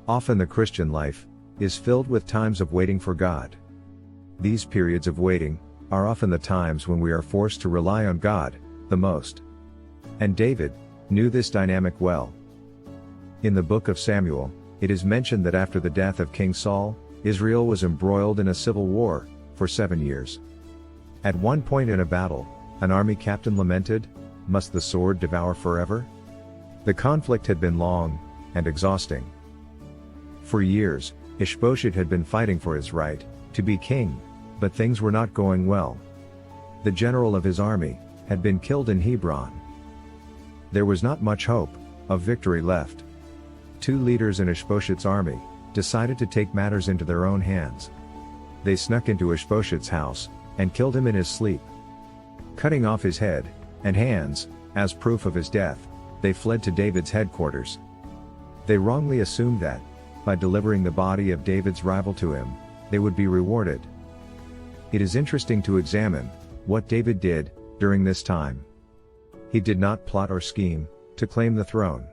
Often the Christian life is filled with times of waiting for God. These periods of waiting are often the times when we are forced to rely on God the most. And David knew this dynamic well. In the book of Samuel, it is mentioned that after the death of King Saul, Israel was embroiled in a civil war for 7 years. At one point in a battle, an army captain lamented, "Must the sword devour forever?" The conflict had been long and exhausting. For years, Ish-bosheth had been fighting for his right to be king, but things were not going well. The general of his army had been killed in Hebron. There was not much hope of victory left. Two leaders in Ish-bosheth's army decided to take matters into their own hands. They snuck into Ish-bosheth's house and killed him in his sleep. Cutting off his head and hands as proof of his death, they fled to David's headquarters. They wrongly assumed that, by delivering the body of David's rival to him, they would be rewarded. It is interesting to examine what David did during this time. He did not plot or scheme to claim the throne.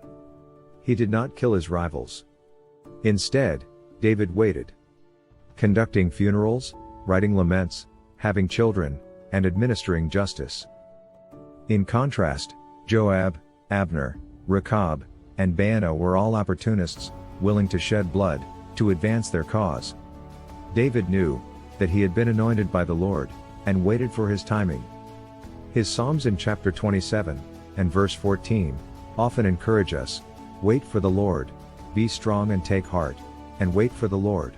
He did not kill his rivals. Instead, David waited, conducting funerals, writing laments, having children, and administering justice. In contrast, Joab, Abner, Rechab, and Baanah were all opportunists, willing to shed blood to advance their cause. David knew that he had been anointed by the Lord, and waited for his timing. His Psalms in chapter 27 and verse 14 often encourage us, "Wait for the Lord, be strong and take heart, and wait for the Lord."